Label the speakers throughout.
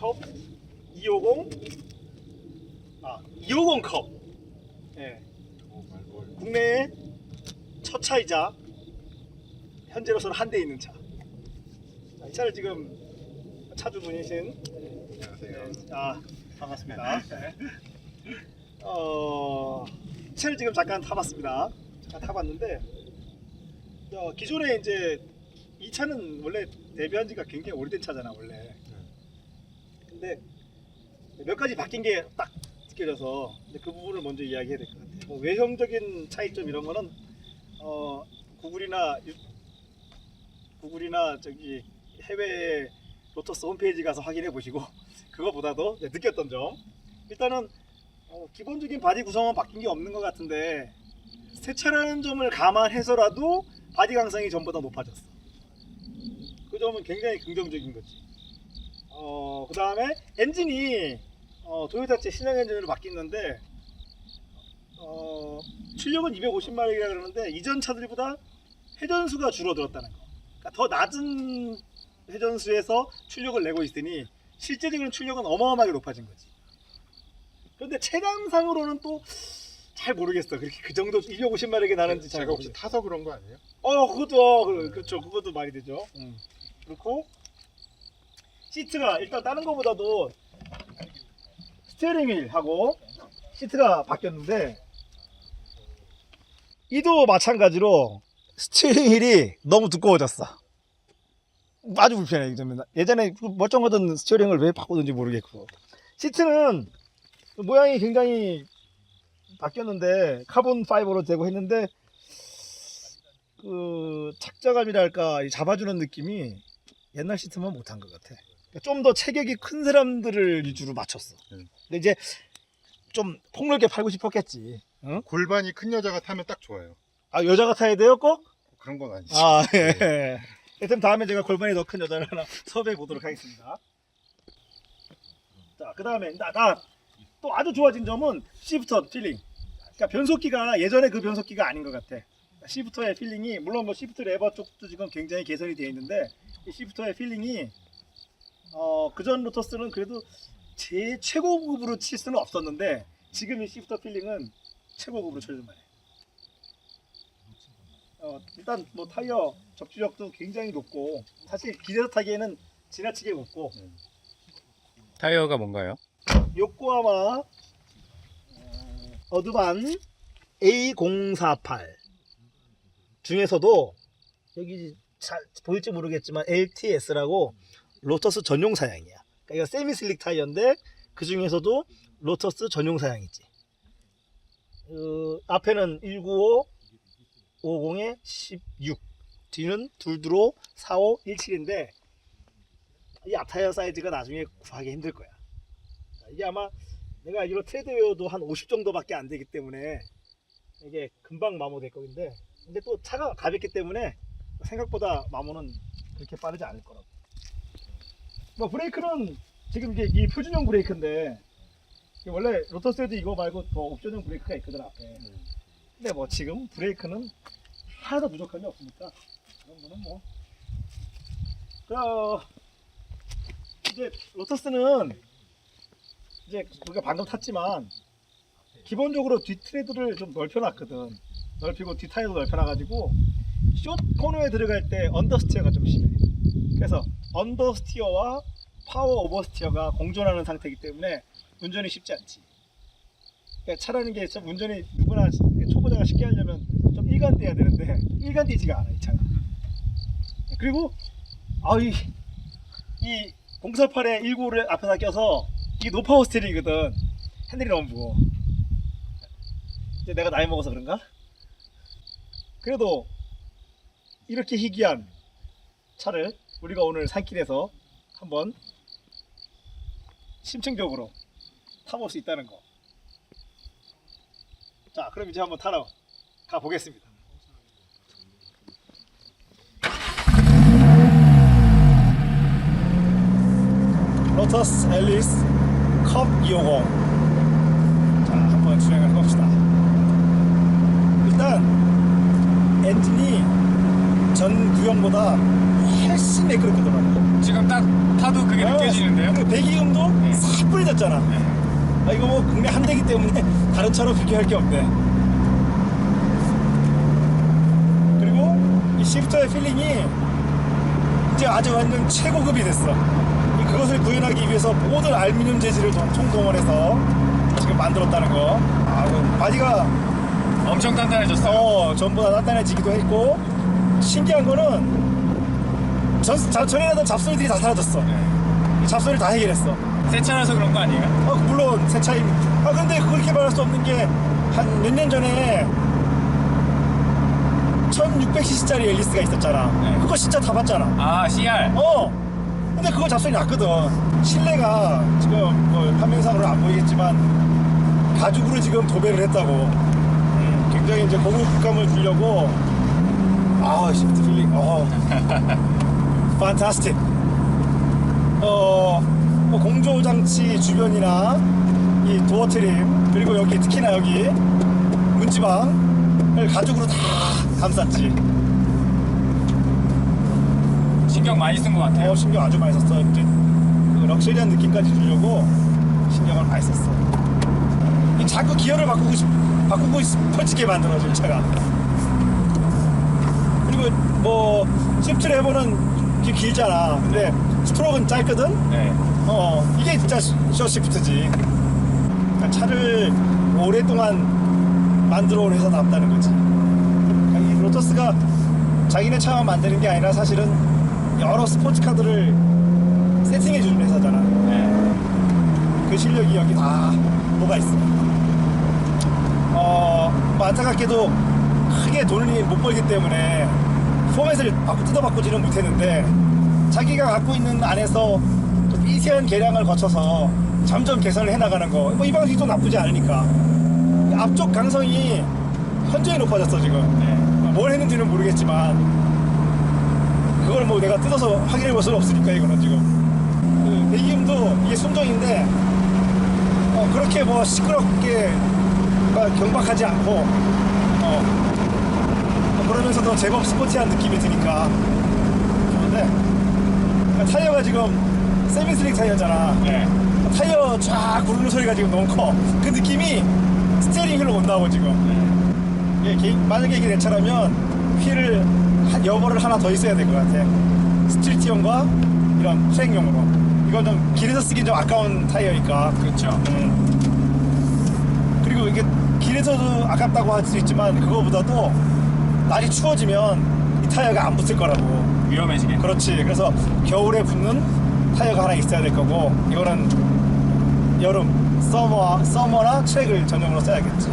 Speaker 1: 컵 250, 250 컵. 예. 국내에 첫 차이자 현재로서는 한 대 있는 차. 자, 이 차를 지금 차주분이신
Speaker 2: 안녕하세요.
Speaker 1: 반갑습니다. 차를 지금 잠깐 타봤습니다. 잠깐 타봤는데 기존에 이제 이 차는 원래 데뷔한 지가 굉장히 오래된 차잖아 원래. 근데 몇 가지 바뀐 게 딱 느껴져서 그 부분을 먼저 이야기해야 될 것 같아요. 뭐 외형적인 차이점 이런 거는 구글이나 저기 해외 로터스 홈페이지 가서 확인해 보시고 그거보다도 느꼈던 점, 일단은 기본적인 바디 구성은 바뀐 게 없는 것 같은데 새 차라는 점을 감안해서라도 바디 강성이 전보다 높아졌어. 그 점은 굉장히 긍정적인 거지. 그 다음에 엔진이 도요타제 신형 엔진으로 바뀌었는데 출력은 250마력이라 그러는데 이전 차들보다 회전수가 줄어들었다는 거. 그러니까 더 낮은 회전수에서 출력을 내고 있으니 실제적인 출력은 어마어마하게 높아진 거지. 그런데 체감상으로는 또 잘 모르겠어. 그렇게 그 정도 250마력이 나는지 잘
Speaker 2: 제가 혹시
Speaker 1: 모르겠어.
Speaker 2: 타서 그런 거 아니에요?
Speaker 1: 그것도 그렇죠. 그것도 말이 되죠. 그렇고 시트가 일단 다른 거보다도 스티어링 휠하고 시트가 바뀌었는데 이도 마찬가지로 스티어링 휠이 너무 두꺼워졌어. 아주 불편해. 예전에 멀쩡하던 스티어링을 왜 바꾸던지 모르겠고, 시트는 모양이 굉장히 바뀌었는데 카본 파이버로 되고 했는데 그 착자감이랄까 잡아주는 느낌이 옛날 시트만 못한 것 같아. 좀 더 체격이 큰 사람들을 위주로 맞췄어. 근데 이제 좀 폭넓게 팔고 싶었겠지. 응?
Speaker 2: 골반이 큰 여자가 타면 딱 좋아요.
Speaker 1: 여자가 타야 돼요 꼭?
Speaker 2: 그런 건 아니지.
Speaker 1: 예. 하여튼 다음에 제가 골반이 더 큰 여자를 하나 섭외해 보도록 하겠습니다. 자, 그 다음에 나 또 아주 좋아진 점은 시프터 필링. 그러니까 변속기가 예전에 그 변속기가 아닌 것 같아. 시프터의 필링이, 물론 뭐 시프트 레버 쪽도 지금 굉장히 개선이 되어 있는데 이 시프터의 필링이 그전 로터스는 그래도 최고급으로 칠 수는 없었는데 지금 이 시프터 필링은 최고급으로 쳐줄만해. 일단 뭐 타이어 접지력도 굉장히 높고 사실 길에서 타기에는 지나치게 높고,
Speaker 3: 타이어가 뭔가요?
Speaker 1: 요코하마 어드반 A048 중에서도 여기 잘 보일지 모르겠지만 LTS라고 로터스 전용 사양이야. 그러니까 이거 세미 슬릭 타이어인데 그 중에서도 로터스 전용 사양이지. 앞에는 195 50에 16, 뒤는 둘두로 45 17인데 이 앞타이어 사이즈가 나중에 구하기 힘들 거야. 이게 아마 내가 알기로 트레드웨어도 한 50 정도밖에 안 되기 때문에 이게 금방 마모될 거긴데, 근데 또 차가 가볍기 때문에 생각보다 마모는 그렇게 빠르지 않을 거라고. 뭐 브레이크는 지금 이게 이 표준형 브레이크인데 원래 로터스에도 이거 말고 더 옵션형 브레이크가 있거든 앞에. 근데 뭐 지금 브레이크는 하나도 부족함이 없으니까 그런 거는 뭐 이제 로터스는 이제 우리가 방금 탔지만 기본적으로 뒷 트레드를 좀 넓혀놨거든. 넓히고 뒷 타이어도 넓혀놔가지고 숏 코너에 들어갈 때 언더스티어가 좀 심해. 그래서 언더스티어와 파워 오버스티어가 공존하는 상태이기 때문에 운전이 쉽지 않지. 그러니까 차라는 게 좀 운전이 누구나 초보자가 쉽게 하려면 좀 일관돼야 되는데 일관되지가 않아 이 차가. 그리고 이 048에 195를 앞에다 껴서 이게 노파워 스티어링이거든. 핸들이 너무 무거워. 이제 내가 나이 먹어서 그런가? 그래도 이렇게 희귀한 차를 우리가 오늘 산길에서 한번 심층적으로 타볼 수 있다는 거. 자, 그럼 이제 한번 타러 가보겠습니다. 로터스 앨리스 컵 250. 자, 한번 주행을 해봅시다. 일단 엔진이 전 구형보다 훨씬 매끄럽더라고요.
Speaker 3: 지금 딱 타도 그게 느껴지는데요?
Speaker 1: 그 배기음도 틀렸잖아. 아, 이거 뭐 국내 한 대기 때문에 다른 차로 비교할 게 없네. 그리고 이 시프터의 필링이 이제 아주 완전 최고급이 됐어. 그것을 구현하기 위해서 모든 알루미늄 재질을 총동원해서 지금 만들었다는 거. 아, 바디가
Speaker 3: 엄청 단단해졌어요.
Speaker 1: 전부 다 단단해지기도 했고, 신기한 거는 전에 하던 잡소리들이 다 사라졌어. 이 잡소리를 다 해결했어.
Speaker 3: 새 차라서 그런 거 아니에요?
Speaker 1: 물론 새 차입니다. 근데 그렇게 말할 수 없는 게 한 몇 년 전에 1600cc짜리 앨리스가 있었잖아.
Speaker 3: 네.
Speaker 1: 그거 진짜 다 봤잖아.
Speaker 3: 아, CR.
Speaker 1: 근데 그거 잡소리 났거든. 실내가 지금 뭐 화면상으로 안 보이겠지만 가죽으로 지금 도배를 했다고. 굉장히 이제 고급감을 주려고. 시프트 필링. 판타스틱. 뭐 공조 장치 주변이나 이 도어 트림, 그리고 여기 특히나 여기 문지방을 가죽으로 다 감쌌지.
Speaker 3: 신경 많이 쓴 것 같아요.
Speaker 1: 신경 아주 많이 썼어. 이제 그 럭셔리한 느낌까지 주려고 신경을 많이 썼어. 이 자꾸 기어를 바꾸고 싶어지게 만들어진 차가. 그리고 뭐 시프트 레버는 이게 길잖아. 근데 스트로크는 짧거든.
Speaker 3: 네.
Speaker 1: 이게 진짜 셔시프트지. 그러니까 차를 오랫동안 만들어 온 회사답다는 거지. 그러니까 이 로터스가 자기네 차만 만드는 게 아니라 사실은 여러 스포츠카들을 세팅해 주는 회사잖아.
Speaker 3: 네.
Speaker 1: 그 실력이 여기 다 뭐가 있어. 뭐 안타깝게도 크게 돈을 못 벌기 때문에 포맷을 뜯어바꾸지는 못했는데, 자기가 갖고 있는 안에서 또 미세한 개량을 거쳐서 점점 개선을 해나가는 거, 뭐 이 방식도 나쁘지 않으니까. 앞쪽 강성이 현저히 높아졌어 지금.
Speaker 3: 네.
Speaker 1: 뭘 했는지는 모르겠지만 그걸 뭐 내가 뜯어서 확인해 볼 수는 없으니까. 이거는 지금 그 배기음도 이게 순정인데 그렇게 뭐 시끄럽게 경박하지 않고 그러면서도 제법 스포티한 느낌이 드니까 좋은데, 그러니까 타이어가 지금 세미슬릭 타이어잖아.
Speaker 3: 네.
Speaker 1: 타이어 쫙 구르는 소리가 지금 너무 커. 그 느낌이 스티어링 휠로 온다고 지금. 만약에 이게 내 차라면 휠을 여벌을 하나 더 있어야 될 것 같아. 스트리트용과 이런 수행용으로. 이건 좀 길에서 쓰긴 좀 아까운 타이어니까.
Speaker 3: 그렇죠.
Speaker 1: 그리고 이게 길에서도 아깝다고 할 수 있지만 그거보다도 날이 추워지면 이 타이어가 안 붙을 거라고.
Speaker 3: 위험해지겠네.
Speaker 1: 그렇지. 그래서 겨울에 붙는 타이어가 하나 있어야 될 거고, 이거는 여름 서머나 트랙을 전용으로 써야겠지.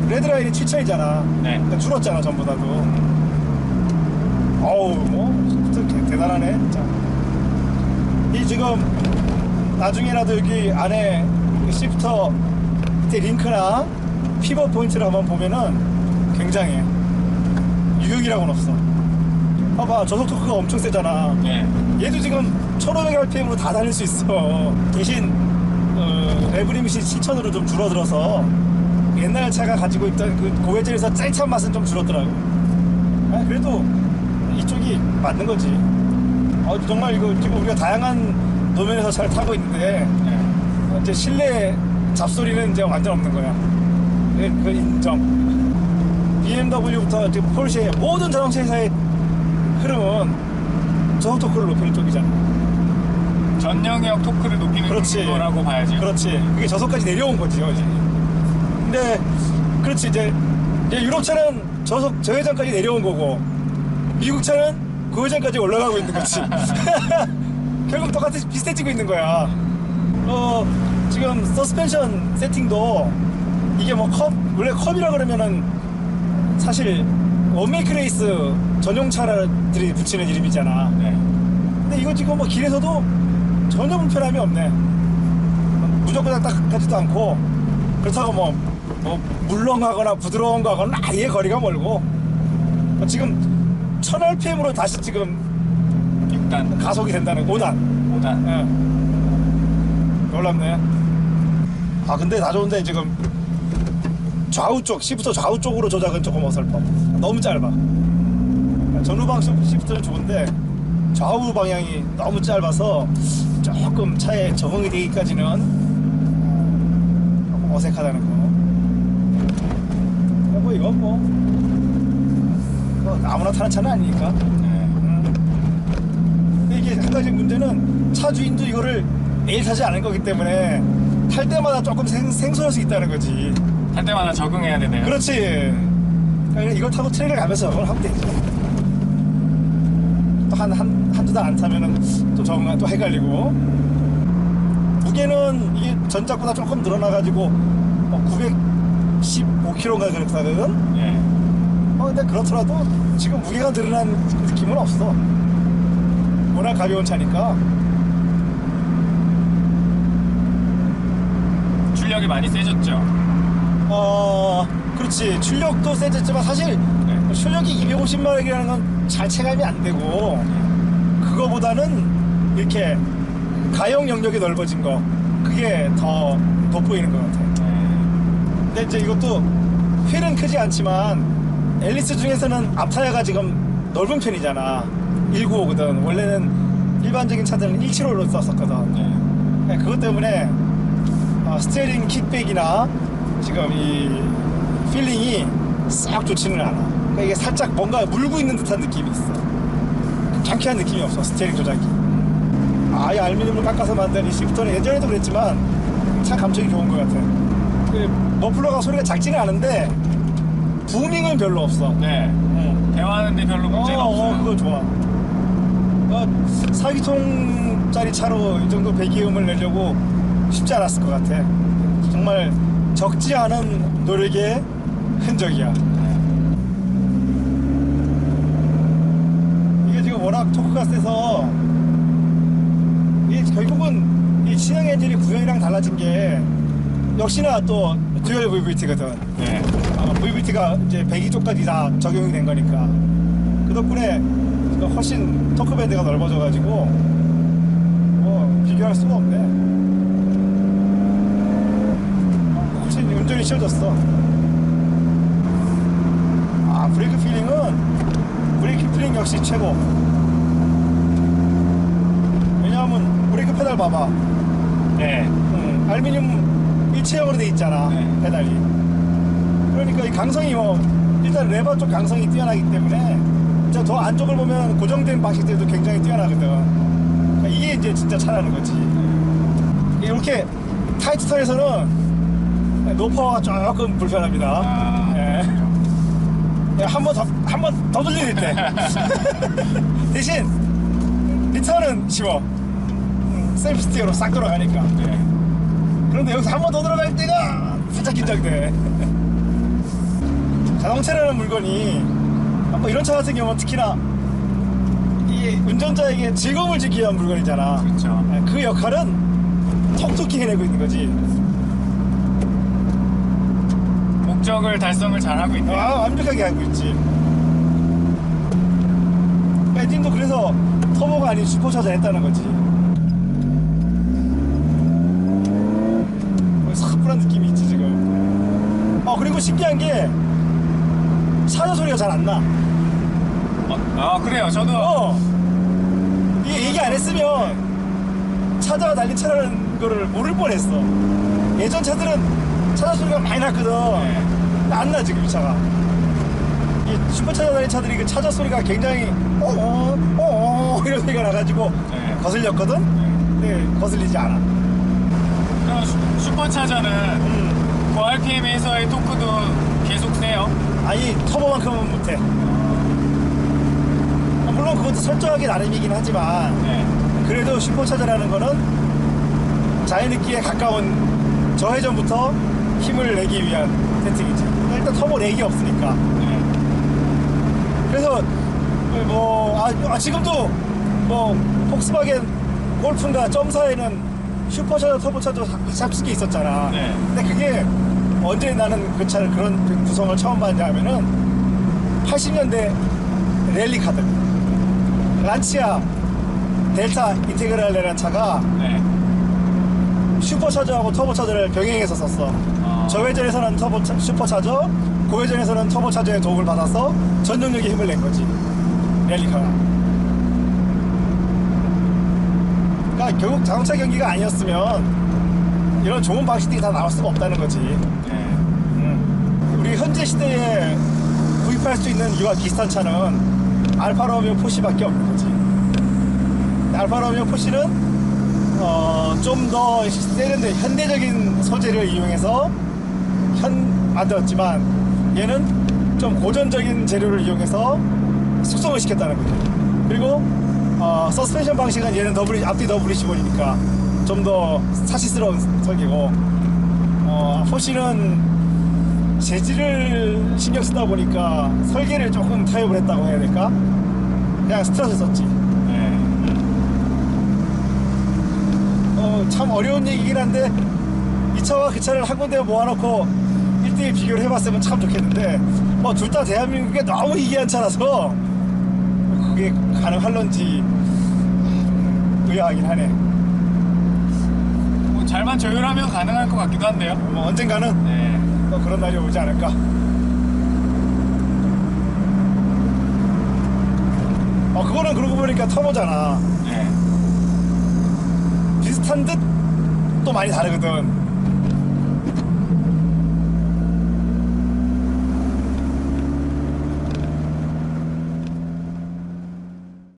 Speaker 1: 레드라인이 7,000이잖아.
Speaker 3: 네.
Speaker 1: 그러니까 줄었잖아 전보다도. 뭐 진짜 대단하네 진짜. 이 지금 나중에라도 여기 안에 시프터 밑에 링크나 피벗 포인트를 한번 보면은 굉장해. 유격이라고는 없어. 봐봐, 저속 토크가 엄청 세잖아.
Speaker 3: 네.
Speaker 1: 얘도 지금 1500rpm으로 다 달릴 수 있어. 대신 레브리밋이 7000으로 좀 줄어들어서 옛날 차가 가지고 있던 그 고회전에서 짤찬 맛은 좀 줄었더라고. 그래도 이쪽이 맞는 거지. 정말 이거 지금 우리가 다양한 노면에서 차를 타고 있는데,
Speaker 3: 네.
Speaker 1: 이제 실내 잡소리는 이제 완전 없는 거야. 그 인정. BMW부터 지금 폴쉐 모든 자동차 회사의 흐름은 저속 토크를 높이는 쪽이잖아.
Speaker 3: 전 영역 토크를 높이는
Speaker 1: 그렇지.
Speaker 3: 거라고 봐야지.
Speaker 1: 그렇지. 그게 저속까지 내려온 거지. 근데 그렇지. 이제 유럽 차는 저회전까지 내려온 거고, 미국 차는 고회전까지 올라가고 있는 거지. 결국 비슷해지고 있는 거야. 지금 서스펜션 세팅도 이게 뭐 원래 컵이라 그러면은 사실 원메이크 레이스 전용차들이 붙이는 이름이잖아.
Speaker 3: 네.
Speaker 1: 근데 이거 지금 뭐 길에서도 전혀 불편함이 없네. 무조건 딱딱하지도 않고, 그렇다고 뭐 물렁하거나 부드러운 거 하고는 아예 거리가 멀고, 지금 1000rpm으로 다시 지금
Speaker 3: 6단.
Speaker 1: 가속이 된다는 5단. 놀랍네. 근데 다 좋은데 지금 좌우 쪽, 시프터 좌우 쪽으로 조작은 조금 어설퍼. 너무 짧아. 전후방 시프트는 좋은데 좌우 방향이 너무 짧아서 조금 차에 적응이 되기까지는 조금 어색하다는 거. 뭐 이건 뭐 아무나 타는 차는 아니니까. 근데 이게 한 가지 문제는 차 주인도 이거를 매일 타지 않은 거기 때문에 탈 때마다 조금 생소할 수 있다는 거지.
Speaker 3: 탈 때마다 적응해야 되네요.
Speaker 1: 그렇지. 그러니까 이걸 타고 트레일을 가면서 적응을 하면 되지. 또 한두 달 안 타면은 또 적응 또 헷갈리고. 무게는 이게 전작보다 조금 늘어나가지고 915kg인가 그렇거든.
Speaker 3: 예.
Speaker 1: 근데 그렇더라도 지금 무게가 늘어난 느낌은 없어. 워낙 가벼운 차니까.
Speaker 3: 출력이 많이 세졌죠.
Speaker 1: 그렇지. 출력도 세졌지만 사실
Speaker 3: 네.
Speaker 1: 출력이 250마력이라는 건 잘 체감이 안 되고, 그거보다는 이렇게 가용 영역이 넓어진 거, 그게 더 돋보이는 것 같아. 근데 이제 이것도 휠은 크지 않지만 앨리스 중에서는 앞타이어가 지금 넓은 편이잖아. 195거든. 원래는 일반적인 차들은 175로 썼었거든.
Speaker 3: 네.
Speaker 1: 그것 때문에 스티어링 킥백이나 지금 이 필링이 싹 좋지는 않아. 그러니까 이게 살짝 뭔가 물고 있는 듯한 느낌이 있어. 경쾌한 느낌이 없어, 스티어링 조작이. 아예 알루미늄을 깎아서 만든 이 시프터는 예전에도 그랬지만 참 감촉이 좋은 것 같아. 머플러가 소리가 작지는 않은데 부밍은 별로 없어.
Speaker 3: 네. 대화하는데 별로 문제가 없어요.
Speaker 1: 그거 좋아. 4기통짜리 차로 이 정도 배기음을 내려고 쉽지 않았을 것 같아. 정말 적지 않은 노력의 흔적이야. 이게 지금 워낙 토크가 세서 이게 결국은 이 신형 엔진이 구형이랑 달라진 게 역시나 또 듀얼 VVT거든.
Speaker 3: 네.
Speaker 1: VVT가 이제 배기 쪽까지 다 적용이 된 거니까 그 덕분에 훨씬 토크 밴드가 넓어져가지고 뭐 비교할 수가 없네. 훨씬 운전이 쉬워졌어. 브레이크 필링 역시 최고. 왜냐하면 브레이크 페달 봐봐.
Speaker 3: 네.
Speaker 1: 알루미늄 일체형으로 돼 있잖아.
Speaker 3: 네.
Speaker 1: 페달이. 그러니까 이 강성이 일단 레버 쪽 강성이 뛰어나기 때문에 진짜 더 안쪽을 보면 고정된 방식들도 굉장히 뛰어나거든. 그러니까 이게 이제 진짜 차라는 거지. 이렇게 타이트 턴에서는 노파워가 조금 불편합니다. 한 번 더 돌릴 때 대신 리턴은 쉬워. 셀프 스티어로 싹 돌아가니까.
Speaker 3: 네.
Speaker 1: 그런데 여기서 한 번 더 들어갈 때가 살짝 긴장돼. 자동차라는 물건이 뭐 이런 차 같은 경우는 특히나 이 운전자에게 즐거움을 주기 위한 물건이잖아.
Speaker 3: 그렇죠.
Speaker 1: 그 역할은 톡톡히 해내고 있는 거지.
Speaker 3: 목적을 달성을 잘하고 있네요.
Speaker 1: 완벽하게 하고 있지. 엔진도 그래서 터보가 아닌 슈퍼차저 했다는 거지. 사뿐한 느낌이 있지 지금. 그리고 신기한 게 차저 소리가 잘 안 나.
Speaker 3: 그래요. 저도
Speaker 1: 이게 얘기 안 했으면 차저가 달린 차라는 거를 모를 뻔했어. 예전 차들은 차저 소리가 많이 났거든. 안 나 지금 이 차가. 이 슈퍼차저 달린 차들이 그 차저 소리가 굉장히 이런 소리가 나가지고 거슬렸거든. 근데 거슬리지 않아.
Speaker 3: 그럼 슈퍼차저는 그 RPM에서의 토크도 계속 세요?
Speaker 1: 아니 터보만큼은 못해. 물론 그것도 설정하기 나름이긴 하지만 그래도 슈퍼차저라는 거는 자연흡기에 가까운 저회전부터 힘을 내기 위한 세팅이지. 일단 터보 렉이 없으니까. 그래서 지금도 폭스바겐 골프인가 점사에는 슈퍼차저 터보차저 잡식이 있었잖아. 근데 그게 언제 나는 그 차를 그런 구성을 처음 봤냐 하면은 80년대 랠리카들 란치아 델타 인테그랄이라는 차가 슈퍼차저하고 터보차저를 병행해서 썼어. 저회전에서는 슈퍼차저, 고회전에서는 터보차저의 도움을 받아서 전동력에 힘을 낸 거지. 랠리카가. 그러니까 결국 자동차 경기가 아니었으면 이런 좋은 방식들이 다 나올 수가 없다는 거지.
Speaker 3: 네.
Speaker 1: 우리 현재 시대에 구입할 수 있는 이와 비슷한 차는 알파 로미오 포시밖에 없는 거지. 알파 로미오 포시는 좀 더 세련된 현대적인 소재를 이용해서 만들었지만 얘는 좀 고전적인 재료를 이용해서 숙성을 시켰다는 거죠. 그리고 서스펜션 방식은 얘는 앞뒤 WC1이니까 좀 더 사치스러운 설계고, 포시는 재질을 신경 쓰다 보니까 설계를 조금 타협을 했다고 해야 될까? 그냥 스트레스 썼지.
Speaker 3: 네.
Speaker 1: 참 어려운 얘기긴 한데 이 차와 그 차를 한 군데 모아놓고 1대1 비교를 해봤으면 참 좋겠는데 둘 다 대한민국에 너무 희귀한 차라서 그게 가능할런지 의아하긴 하네.
Speaker 3: 뭐 잘만 조율하면 가능할 것 같기도 한데요.
Speaker 1: 뭐 언젠가는
Speaker 3: 네.
Speaker 1: 또 그런 날이 오지 않을까. 그거는 그러고 보니까 터보잖아.
Speaker 3: 네.
Speaker 1: 비슷한 듯 또 많이 다르거든.